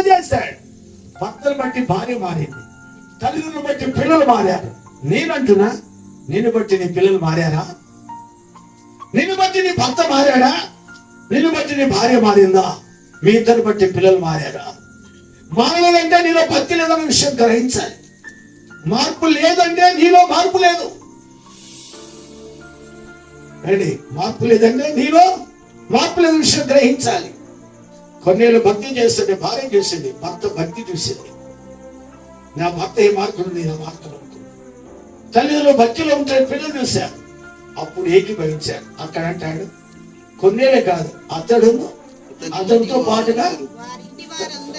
చేశాడు. భర్తను బట్టి భార్య మారింది, తల్లిదండ్రులను బట్టి పిల్లలు మారారు. నేనంటున్నా, నిన్ను బట్టి నీ పిల్లలు మారారా? నిన్ను బట్టి నీ భర్త మారాడా? నిన్ను బట్టి నీ భార్య మారిందా? మీ ఇద్దరు బట్టి పిల్లలు మారారా? మారాలంటే నీలో భక్తి లేదన్న విషయం గ్రహించాలి. మార్పు లేదంటే నీలో మార్పు లేదు. మార్పు లేదంటే నీలో మార్పు లేని విషయం గ్రహించాలి. కొన్నేళ్ళు భక్తి చేస్తుంటే భార్య చూసింది, భర్త భక్తి చూసింది. నా భర్త ఏ మార్పులు నేను మార్పులు అనుకున్నాను. తల్లిదండ్రులు భక్తిలో ఉంటాయి, పిల్లలు చూశారు, అప్పుడు ఏకీభవించారు. అక్కడ అంటాడు, కొన్నేళ్ళే కాదు, అతనితో పాటుగా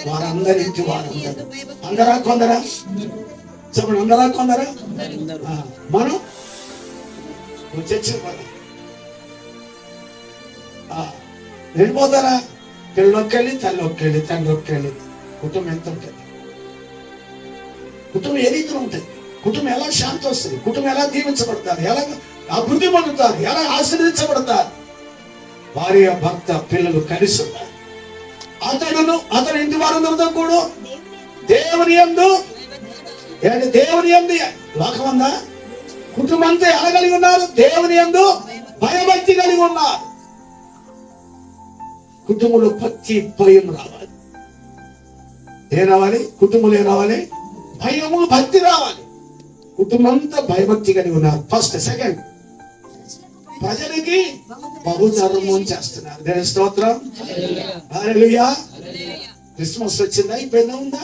వారందరింటి వారందరూ. అందరా కొందరా? చెప్పండి, అందరా కొందరా? మనం చర్చ వెళ్ళిపోతారా? పిల్లొక్కెళ్ళి, తల్లి ఒక్కెళ్ళి, తండ్రి ఒక్కెళ్ళి. కుటుంబం ఎంత ఉంటుంది? కుటుంబం ఏ రీతిలో ఉంటుంది? కుటుంబం ఎలా శాంతి వస్తుంది? కుటుంబం ఎలా దీవించబడతారు? ఎలా అభివృద్ధి పొందుతారు? ఎలా ఆశీర్వదించబడతారు? భార్య, భర్త, పిల్లలు కలిసి ఉన్నారు. అతని ఇంటి వారందరితో కూడా దేవుని యందు లోకం ఉందా? కుటుంబం అంతా ఎలా కలిగి ఉన్నారు? దేవుని యందు భయభక్తి కలిగి ఉన్నారు. కుటుంబంలో భక్తి, భయం రావాలి. ఏం రావాలి? కుటుంబంలో ఏం రావాలి? భయము, భక్తి రావాలి. కుటుంబం అంతా భయభక్తి కలిగి ఉన్నారు. ఫస్ట్. సెకండ్, ప్రజలకి బహుధర్మం చేస్తున్నారు. దేవుని స్తోత్రం. హల్లెలూయా. క్రిస్మస్ వచ్చిందా? అయిపోయిందా? ఉందా?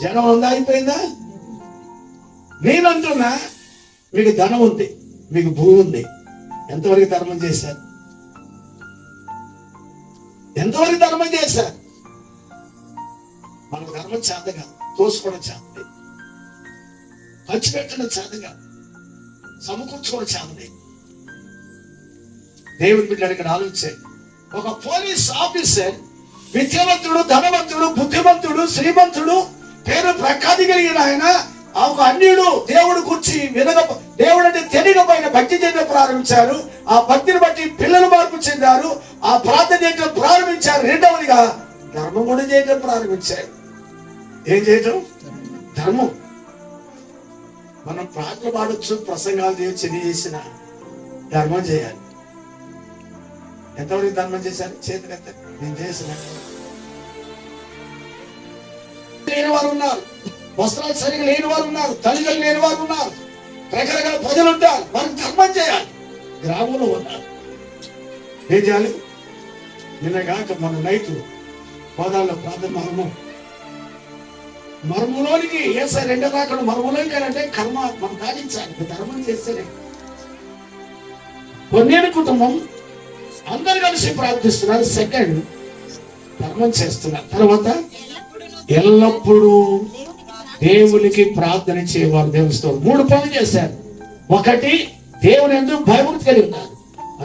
జనం ఉందా? అయిపోయిందా? నేనంటున్నా, మీకు ధనం ఉంది, మీకు భూమి ఉంది. ఎంతవరకు ధర్మం చేశారు? ఎంతవరకు ధర్మం చేశారు? మనకు ధర్మం చేతగా, తోసుకోవడం చేతది, ఖర్చు పెట్టడం చేతగా, సమకూర్చుకోవడం చేతది. దేవుని బిడ్డలు ఇక్కడ ఆలోచించారు. ఒక పోలీస్ ఆఫీసర్ విద్యావంతుడు, ధనవంతుడు, బుద్ధిమంతుడు, శ్రీమంతుడు, పేరు ప్రఖ్యాతి కలిగిన ఆయన, ఒక అన్యుడు దేవుడు కూర్చి దేవుడు అంటే తెలియకపోయిన భక్తి చేయడం ప్రారంభించారు. ఆ భక్తిని బట్టి పిల్లలు మార్పు చెందారు. ఆ ప్రార్థన చేయడం ప్రారంభించారు. రెండవదిగా ధర్మం కూడా చేయడం ప్రారంభించారు. ఏం చేయటం? ధర్మం. మనం ప్రార్థన పాడొచ్చు, ప్రసంగాలు చేయొచ్చు, ఎన్ని చేసిన ధర్మం చేయాలి. ఎంతవరకు ధర్మం చేశారు? చేతులెత్త. నేను చేసిన లేని వారు ఉన్నారు, వస్త్రాలు సరిగా లేని వారు ఉన్నారు, తల్లిదండ్రులు లేని వారు ఉన్నారు, రకరకాల ప్రజలు ఉంటారు. వారికి ధర్మం చేయాలి. గ్రామంలో ఉన్నారు. ఏం చేయాలి? నిన్నగాక మన నైట్ హోదాల్లో ప్రార్థన మర్మంలోనికి ఏసై రెండో రాకుండా మర్మంలోకి అంటే కర్మ మనం సాధించాలి. ధర్మం చేస్తేనే. కొన్నేళ్ళ కుటుంబం అందరు కలిసి ప్రార్థిస్తున్నారు. సెకండ్, ధర్మం చేస్తున్నారు. తర్వాత ఎల్లప్పుడూ దేవునికి ప్రార్థన చేయవారు. దేవునితో 3 పనులు చేశారు. ఒకటి, దేవుని యందు భయభక్తి కలిగి ఉన్నారు.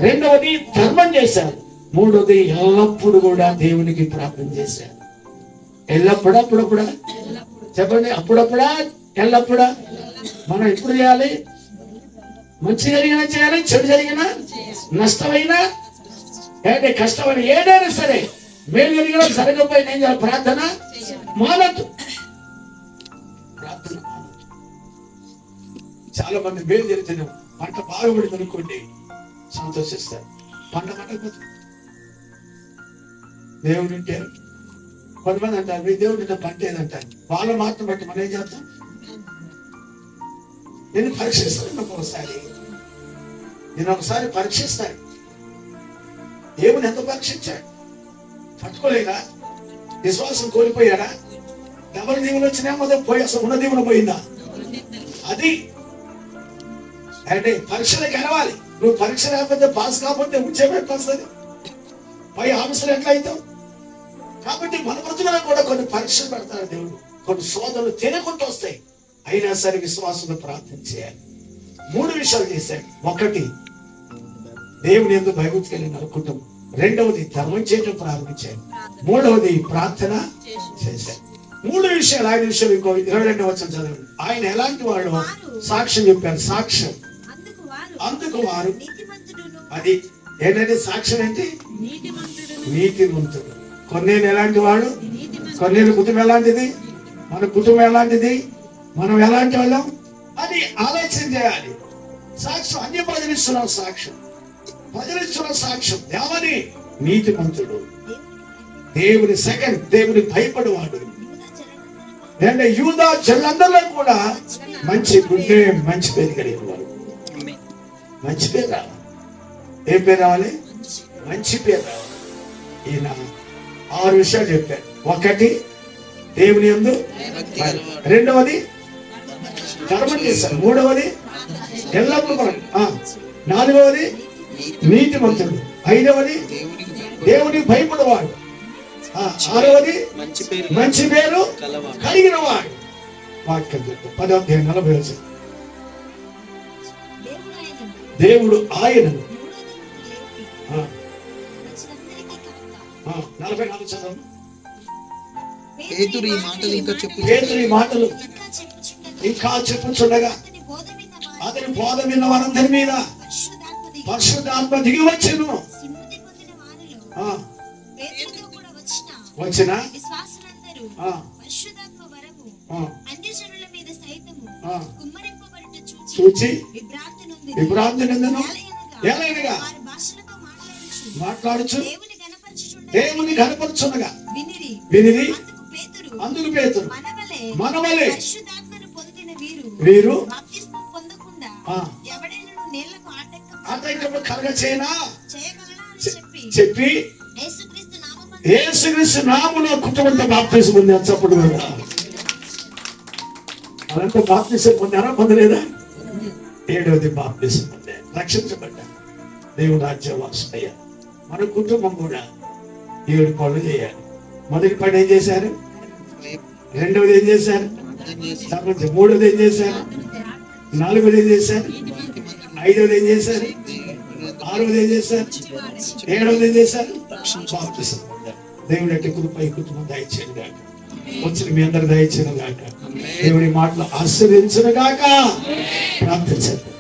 రెండవది, ధర్మం చేశారు. మూడవది, ఎల్లప్పుడు కూడా దేవునికి ప్రార్థన చేశారు. ఎల్లప్పుడా? అప్పుడప్పుడా? చెప్పండి. అప్పుడప్పుడా? ఎల్లప్పుడా? మనం ఎప్పుడు చేయాలి? మంచి జరిగినా చేయాలి, చెడు జరిగినా, నష్టమైనా, కష్టమైన, ఏదైనా సరే, మేలు జరిగినా జరగకపోయినా ఏం చేయాలి? ప్రార్థన మానద్దు. ప్రార్థన మానద్దు. చాలా మంది మేలు జరిగితే పంట బాగుపడింది అనుకోండి, సంతోషిస్తారు. పంట పట్టకపోతే దేవుడు ఉంటే కొంతమంది అంటారు, మీ దేవుడు ఇంత పంట ఏదంటారు. వాళ్ళ మాత్రం బట్టి మనం ఏం చేస్తాం? నేను పరీక్షిస్తాను. ఒకసారి పరీక్షిస్తాను. దేవుని ఎంత పరీక్షించాడు? పట్టుకోలేదా? విశ్వాసం కోల్పోయాడా? డబల్ దీవులు వచ్చినా మొదలు పోయి అసలు ఉన్న దీవులు పోయిందా? అది అంటే పరీక్షలు గెలవాలి. నువ్వు పరీక్ష లేకపోతే, పాస్ కాకపోతే ఉద్యోగం ఎట్లా వస్తుంది? పై ఆఫీసులు ఎట్లా అవుతావు? కాబట్టి మన బ్రతుకులో కూడా కొన్ని పరీక్షలు పెడతారు దేవుడు. కొన్ని శోధనలు తినకుండా వస్తాయి. అయినా సరే విశ్వాసంతో ప్రార్థన చేయాలి. 3 విషయాలు చేశాడు. ఒకటి, దేవుని యందు భయభక్తి కలిగిన కుటుంబం. రెండవది, ధర్మం చేయడం ప్రారంభించాడు. మూడవది, ప్రార్థన చేశాడు. 3 విషయాలు. 5 విషయాలు ఇంకో 22వ వచనం చదవండి. ఆయన ఎలాంటి వాడు? సాక్ష్యం చెప్పారు. సాక్ష్యం. అందుకు వారు, అది ఏంటంటే సాక్ష్యం ఏంటి? నీతిమంతుడు. కొన్నేళ్ళు ఎలాంటి వాడు? కొన్నేళ్ళ కుటుంబం ఎలాంటిది, మన కుటుంబం ఎలాంటిది, మనం ఎలాంటి వాళ్ళం అని ఆలోచన చేయాలి. సాక్ష్యం అన్ని ప్రజలిస్తున్నాం, సాక్ష్యం ప్రజలిస్తున్న సాక్ష్యం ఏమని? నీతిమంతుడు, దేవుని సెకండ్, దేవుని భయపడేవాడు. అంటే యూదా జనులందరిలో కూడా మంచి గుండె, మంచి పేరు కలిగిన వాడు. మంచి పేరు రావాలి. ఏం పేరు రావాలి? మంచి పేరు రావాలి. ఈయన 6 విషయాలు చెప్పారు. ఒకటి, దేవుని యందు. రెండవది, ధర్మం చేశారు. మూడవది, ఎల్లప్పుడూ. నాలుగవది, నీతిమంతుడు. ఐదవది, దేవుని భయపడేవాడు. ఆరవది, మంచి పేరు కలిగిన వాడు. వాక్యం చెప్పు 10వ అధ్యాయం 40వ వచనం. దేవుడు ఆయనను 44 చదవం. పేతురు ఈ మాటలు ఇంకా చెప్పుచుండగా అతని బోధ విన్న వారందరి మీద పరిశుద్ధాత్మ దిగి వచ్చెను. వచ్చిన చూచి విభ్రాంతి నందును ఏలైనగా మాట్లాడుచు దేవుని కనపరుచుండగా వినిరి. అందుకు పేతురు మనవలే వీరు ఆటంకము కలగచేయనా చెప్పి యేసుక్రీస్తు నామములో కుటుంబంతో బాప్తిసం పొందారు. చప్పుడు కదా, అదంతా బాప్తిసం పొందారా, పొందలేదా? 7వది బాప్తిసం పొందారు, రక్షించబడ్డారు, దేవుని రాజ్యవాసులయ్యారు. మన కుటుంబం కూడా 7 పనులు చేయాలి. మొదటి పని ఏం చేశారు? రెండవది ఏం చేశారు? మూడవది ఏం చేశారు? నాలుగవది ఏం చేశారు? ఐదవది ఏం చేశారు? ఆరవది ఏం చేశారు? 7వది ఏం చేశారు? బాప్తిసం పొందారు. దేవుడి యొక్క కృప ఈ కుటుంబం దయచేయను గాక, వచ్చిన మీ అందరు దయచేయను గాక, దేవుడి మాటలు ఆశీర్వదించును గాక. ప్రార్థించండి.